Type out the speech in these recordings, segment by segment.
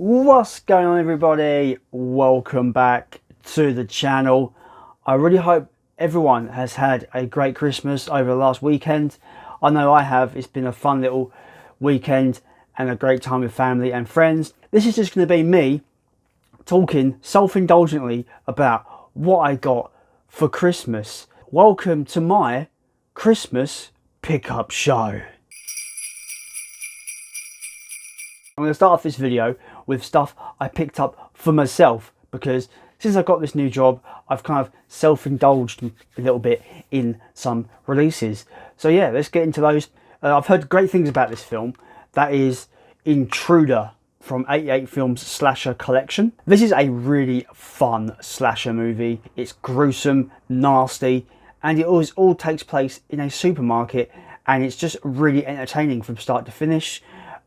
What's going on, everybody? Welcome back to the channel. I really hope everyone has had a great Christmas over the last weekend. I know I have. It's been a fun little weekend and a great time with family and friends. This is just going to be me talking self-indulgently about what I got for Christmas. Welcome to my Christmas pickup show. I'm going to start off this video with stuff I picked up for myself, because since I got this new job, I've kind of self-indulged a little bit in some releases. So yeah, let's get into those. I've heard great things about this film. That is Intruder from 88 Films Slasher Collection. This is a really fun slasher movie. It's gruesome, nasty, and it all takes place in a supermarket, and it's just really entertaining from start to finish.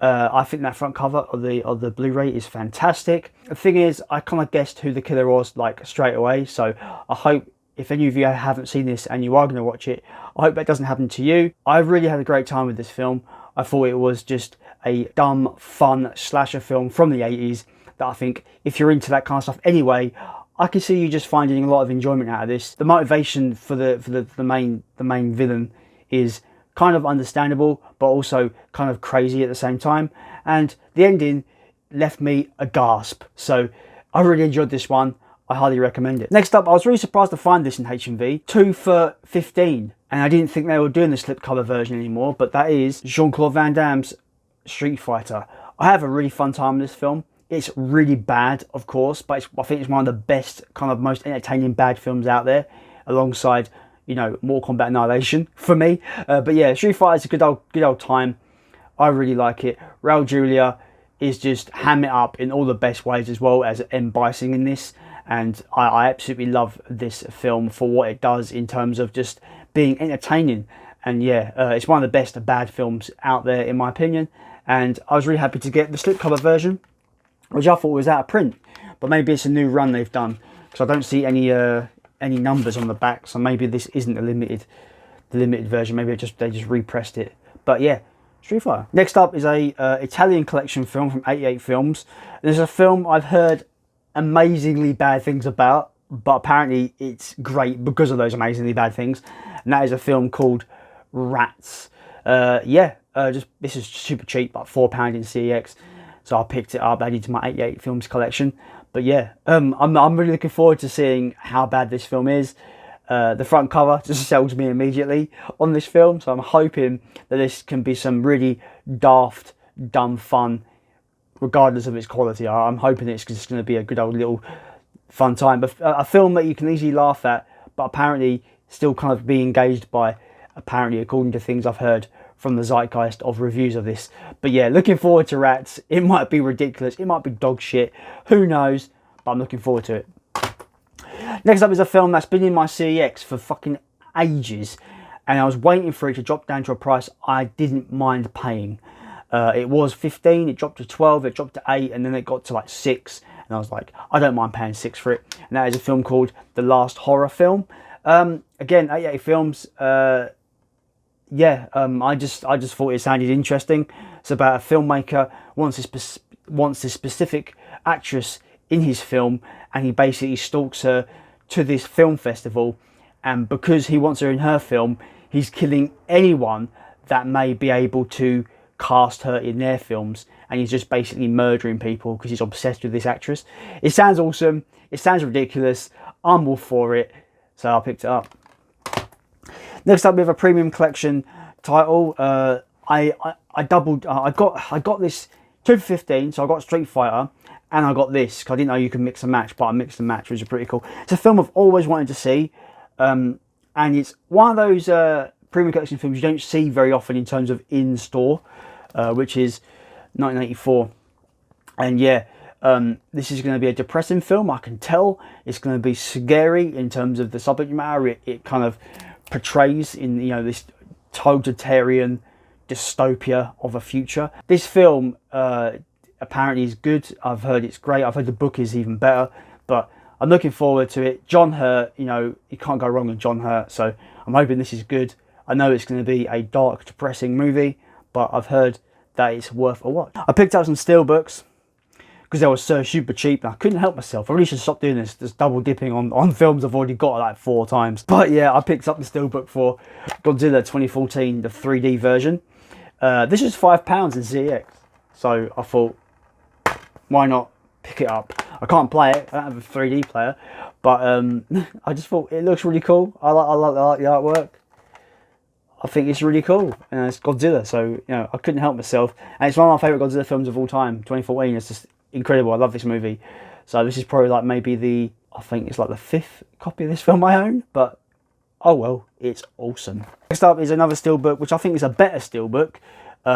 I think that front cover of the Blu-ray is fantastic. The thing is, I kind of guessed who the killer was like straight away, so I hope if any of you haven't seen this and you are going to watch it, I hope that doesn't happen to you. I really had a great time with this film. I thought it was just a dumb, fun slasher film from the 80s that I think if you're into that kind of stuff anyway, I can see you just finding a lot of enjoyment out of this. The motivation for the main villain is kind of understandable, but also kind of crazy at the same time. And the ending left me a gasp. So I really enjoyed this one. I highly recommend it. Next up, I was really surprised to find this in HMV, 2 for $15. And I didn't think they were doing the slipcover version anymore, but that is Jean-Claude Van Damme's Street Fighter. I have a really fun time with this film. It's really bad, of course, but I think it's one of the best, kind of most entertaining bad films out there, alongside, you know, Mortal Kombat Annihilation for me. But yeah, Street Fighter is a good old time. I really like it. Raul Julia is just ham it up in all the best ways, as well as M. Bison in this. And I absolutely love this film for what it does in terms of just being entertaining. And yeah, it's one of the best bad films out there, in my opinion. And I was really happy to get the slipcover version, which I thought was out of print. But maybe it's a new run they've done, because I don't see any numbers on the back, so maybe this isn't the limited version. Maybe they just repressed it. But yeah, Street Fighter. Next up is a Italian collection film from 88 Films. There's a film I've heard amazingly bad things about, but apparently it's great because of those amazingly bad things, and that is a film called Rats. This is super cheap, like £4 in CEX, so I picked it up, added to my 88 Films collection. But yeah, I'm really looking forward to seeing how bad this film is. The front cover just sells me immediately on this film, so I'm hoping that this can be some really daft, dumb fun, regardless of its quality. I'm hoping it's just going to be a good old little fun time, but a film that you can easily laugh at, but apparently still kind of be engaged by, apparently, according to things I've heard from the zeitgeist of reviews of this. But yeah, looking forward to Rats. It might be ridiculous, it might be dog shit, who knows, but I'm looking forward to it. Next up is a film that's been in my CEX for fucking ages, and I was waiting for it to drop down to a price I didn't mind paying. It was 15, it dropped to 12, it dropped to 8, and then it got to like 6, and I was like, I don't mind paying 6 for it. And that is a film called The Last Horror Film. Again, 88 Films. I just thought it sounded interesting. It's about a filmmaker wants this specific actress in his film, and he basically stalks her to this film festival, and because he wants her in her film, he's killing anyone that may be able to cast her in their films, and he's just basically murdering people because he's obsessed with this actress. It sounds awesome, it sounds ridiculous, I'm all for it, so I picked it up. Next up, we have a premium collection title. I got this 2 for 15, so I got Street Fighter, and I got this because I didn't know you could mix and match, but I mixed and match, which is pretty cool. It's a film I've always wanted to see, and it's one of those premium collection films you don't see very often in terms of in store, which is 1984. And yeah, this is going to be a depressing film, I can tell. It's going to be scary in terms of the subject matter. It kind of portrays in, you know, this totalitarian dystopia of a future. This film apparently is good. I've heard it's great. I've heard the book is even better, but I'm looking forward to it. John Hurt, you know, you can't go wrong with John Hurt, so I'm hoping this is good. I know it's going to be a dark, depressing movie, but I've heard that it's worth a watch. I picked up some steelbooks because they were so super cheap. And I couldn't help myself. I really should stop doing this, just double dipping on films I've already got like 4 times. But yeah, I picked up the steelbook for Godzilla 2014, the 3D version. This was £5 in CEX, so I thought, why not pick it up? I can't play it, I don't have a 3D player, but I just thought it looks really cool. I like the artwork. I think it's really cool, and it's Godzilla, so you know, I couldn't help myself. And it's one of my favourite Godzilla films of all time. 2014, it's just incredible. I love this movie. So this is probably like maybe I think it's like the 5th copy of this film I own, but oh well, it's awesome. Next up is another steelbook, which I think is a better steelbook.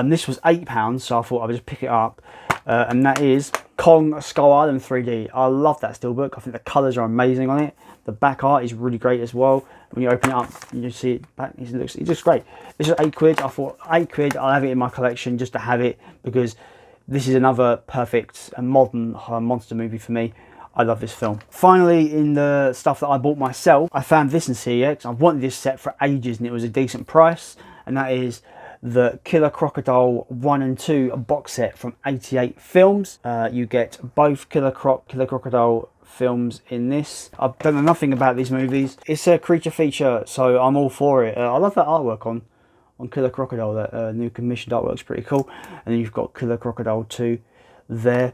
This was £8, so I thought I would just pick it up, and that is Kong Skull Island 3D. I love that steelbook. I think the colours are amazing on it. The back art is really great as well. When you open it up, you see it back. It looks great. This is £8. I thought £8. I'll have it in my collection just to have it, because this is another perfect and modern monster movie for me. I love this film. Finally, in the stuff that I bought myself, I found this in CEX. I've wanted this set for ages, and it was a decent price. And that is the Killer Crocodile 1 and 2 box set from 88 Films. You get both Killer Crocodile films in this. I don't know nothing about these movies. It's a creature feature, so I'm all for it. I love that artwork on Killer Crocodile. That new commissioned artwork's pretty cool. And then you've got Killer Crocodile 2 there.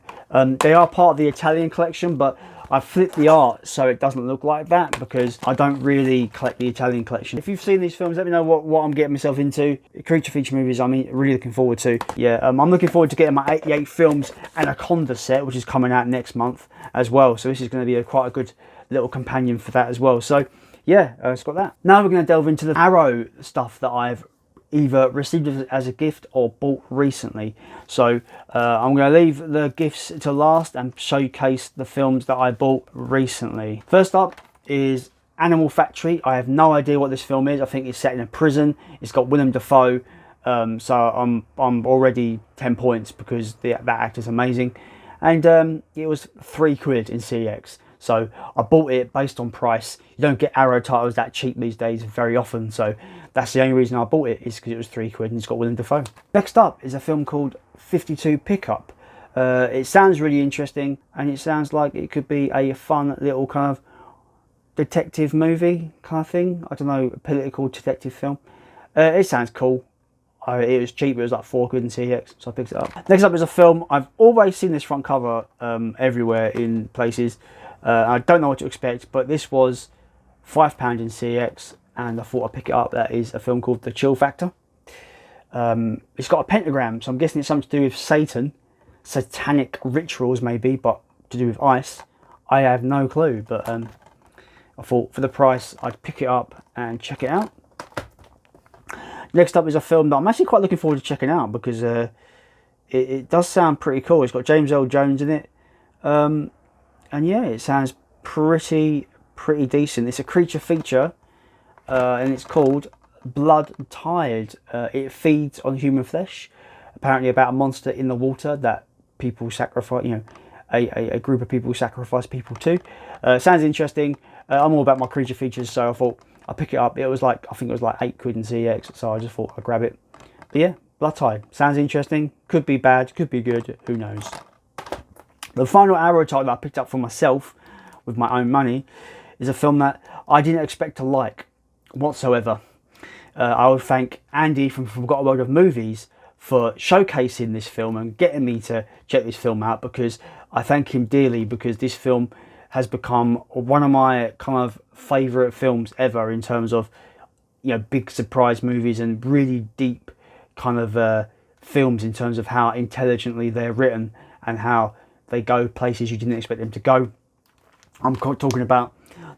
They are part of the Italian collection, but I flipped the art so it doesn't look like that, because I don't really collect the Italian collection. If you've seen these films, let me know what I'm getting myself into. Creature feature movies, I'm really looking forward to. Yeah, I'm looking forward to getting my 88 Films Anaconda set, which is coming out next month as well. So this is going to be quite a good little companion for that as well. So yeah, it's got that. Now we're going to delve into the Arrow stuff that I've either received as a gift or bought recently. So I'm going to leave the gifts to last and showcase the films that I bought recently. First up is Animal Factory. I have no idea what this film is. I think it's set in a prison. It's got Willem Dafoe, so I'm already 10 points because that actor's amazing. And it was £3 in CEX. So I bought it based on price. You don't get Arrow titles that cheap these days very often, so that's the only reason I bought it, is because it was £3 and it's got Willem Dafoe. Next up is a film called 52 Pickup. It sounds really interesting, and it sounds like it could be a fun little kind of detective movie kind of thing. I don't know, a political detective film. It sounds cool. It was cheap, it was like £4 in CEX, so I picked it up. Next up is a film. I've always seen this front cover everywhere in places. I don't know what to expect, but this was £5 in CEX, and I thought I'd pick it up. That is a film called The Chill Factor. It's got a pentagram, so I'm guessing it's something to do with Satan, satanic rituals maybe, but to do with ice. I have no clue, but I thought for the price I'd pick it up and check it out. Next up is a film that I'm actually quite looking forward to checking out, because it does sound pretty cool. It's got James Earl Jones in it. And yeah, it sounds pretty decent. It's a creature feature, and it's called Blood Tired. It feeds on human flesh, apparently about a monster in the water that people sacrifice, you know, a group of people sacrifice people to. Sounds interesting. I'm all about my creature features, so I thought I'd pick it up. It was like, I think it was like £8 in CEX, so I just thought I'd grab it. But yeah, Blood Tired. Sounds interesting. Could be bad, could be good, who knows. The final Arrow title that I picked up for myself with my own money is a film that I didn't expect to like whatsoever. I would thank Andy from Forgotten World of Movies for showcasing this film and getting me to check this film out, because I thank him dearly, because this film has become one of my kind of favourite films ever in terms of, you know, big surprise movies and really deep kind of films in terms of how intelligently they're written and how they go places you didn't expect them to go. I'm talking about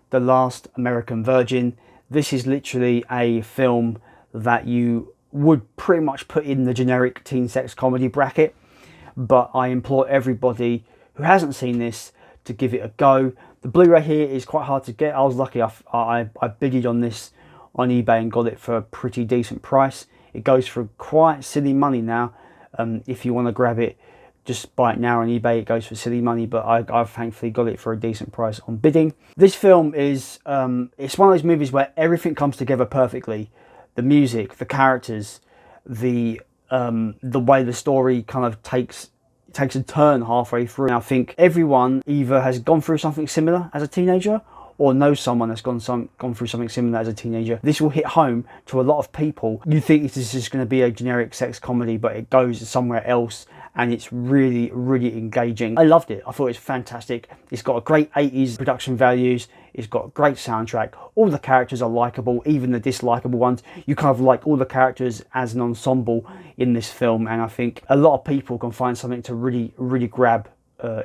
The Last American Virgin. This is literally a film that you would pretty much put in the generic teen sex comedy bracket, but I implore everybody who hasn't seen this to give it a go. The Blu-ray here is quite hard to get. I was lucky. I bidded on this on eBay and got it for a pretty decent price. It goes for quite silly money now. If you want to grab it, just buy it now on eBay. It goes for silly money, but I've thankfully got it for a decent price on bidding. This film is it's one of those movies where everything comes together perfectly. The music, the characters, the way the story kind of takes takes a turn halfway through. And I think everyone either has gone through something similar as a teenager or knows someone that's gone through something similar as a teenager. This will hit home to a lot of people. You think this is just going to be a generic sex comedy, but it goes somewhere else, and it's really, really engaging. I loved it. I thought it was fantastic. It's got a great 80s production values. It's got a great soundtrack. All the characters are likable, even the dislikable ones. You kind of like all the characters as an ensemble in this film, and I think a lot of people can find something to really, really grab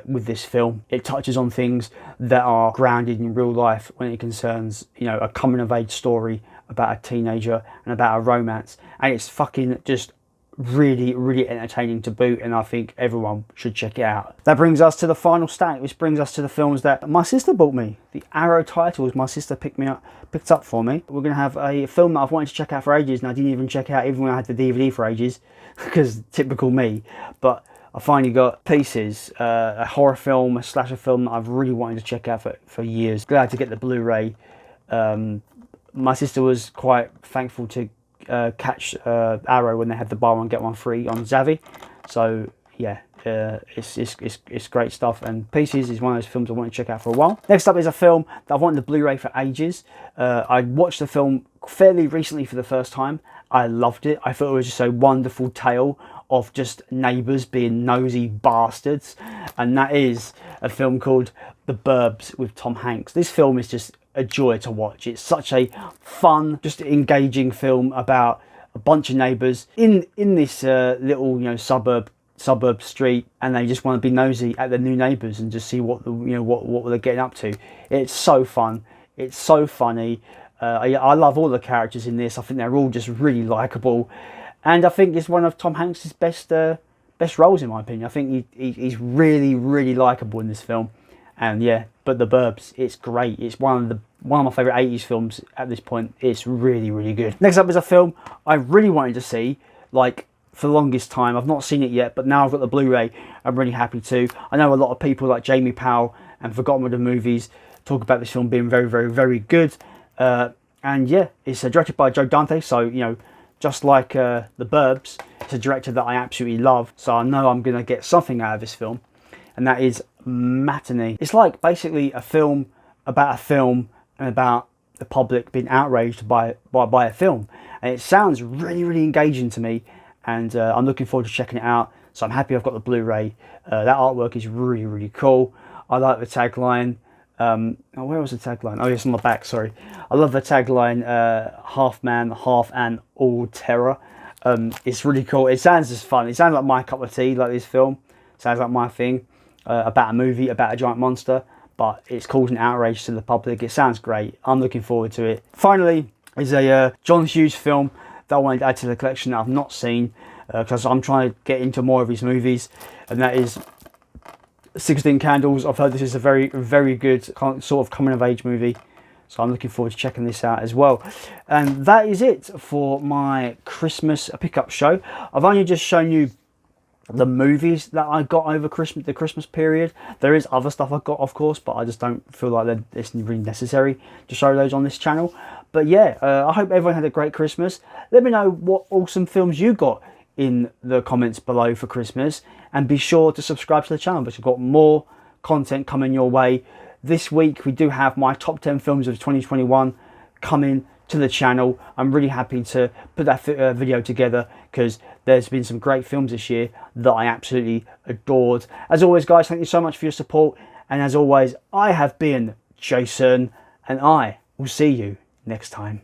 with this film. It touches on things that are grounded in real life when it concerns, you know, a coming of age story about a teenager and about a romance, and it's fucking just really, really entertaining to boot, and I think everyone should check it out. That brings us to the final stack, which brings us to the films that my sister bought me. The Arrow titles my sister picked up for me. We're going to have a film that I've wanted to check out for ages, and I didn't even check out even when I had the DVD for ages, because typical me, but I finally got Pieces, a horror film, a slasher film that I've really wanted to check out for years. Glad to get the Blu-ray. My sister was quite thankful to catch Arrow when they had the buy one get one free on Zavvi. So yeah, it's great stuff. And Pieces is one of those films I want to check out for a while. Next up is a film that I've wanted the Blu-ray for ages. I watched the film fairly recently for the first time. I loved it. I thought it was just a wonderful tale of just neighbours being nosy bastards, and that is a film called The Burbs with Tom Hanks. This film is just a joy to watch. It's such a fun, just engaging film about a bunch of neighbours in this little, you know, suburb street, and they just want to be nosy at their new neighbours and just see what what they're getting up to. It's so fun. It's so funny. I love all the characters in this. I think they're all just really likable. And I think it's one of Tom Hanks' best roles, in my opinion. I think he's really, really likable in this film. And yeah, but The Burbs, it's great. It's one of my favourite 80s films at this point. It's really, really good. Next up is a film I really wanted to see, like, for the longest time. I've not seen it yet, but now I've got the Blu-ray, I'm really happy to. I know a lot of people like Jamie Powell and Forgotten With The Movies talk about this film being very, very, very good. And yeah, it's directed by Joe Dante, so, you know, just like The Burbs, it's a director that I absolutely love, so I know I'm going to get something out of this film, and that is Matinee. It's like basically a film about a film and about the public being outraged by a film, and it sounds really, really engaging to me, and I'm looking forward to checking it out, so I'm happy I've got the Blu-ray. That artwork is really, really cool. I like the tagline. Where was the tagline? Oh, it's on the back, sorry. I love the tagline, half man, half an all terror. It's really cool. It sounds just fun. It sounds like my cup of tea, like this film. Sounds like my thing, about a movie, about a giant monster, but it's causing outrage to the public. It sounds great. I'm looking forward to it. Finally, is a John Hughes film that I wanted to add to the collection that I've not seen, because I'm trying to get into more of his movies, and that is 16 Candles. I've heard this is a very, very good sort of coming of age movie, so I'm looking forward to checking this out as well. And that is it for my Christmas pickup show. I've only just shown you the movies that I got over the Christmas period. There is other stuff I got, of course, but I just don't feel like it's really necessary to show those on this channel. But yeah, I hope everyone had a great Christmas. Let me know what awesome films you got in the comments below for Christmas, and be sure to subscribe to the channel because we've got more content coming your way. This week we do have my top 10 films of 2021 coming to the channel. I'm really happy to put that video together because there's been some great films this year that I absolutely adored. As always, guys, thank you so much for your support, and as always, I have been Jason, and I will see you next time.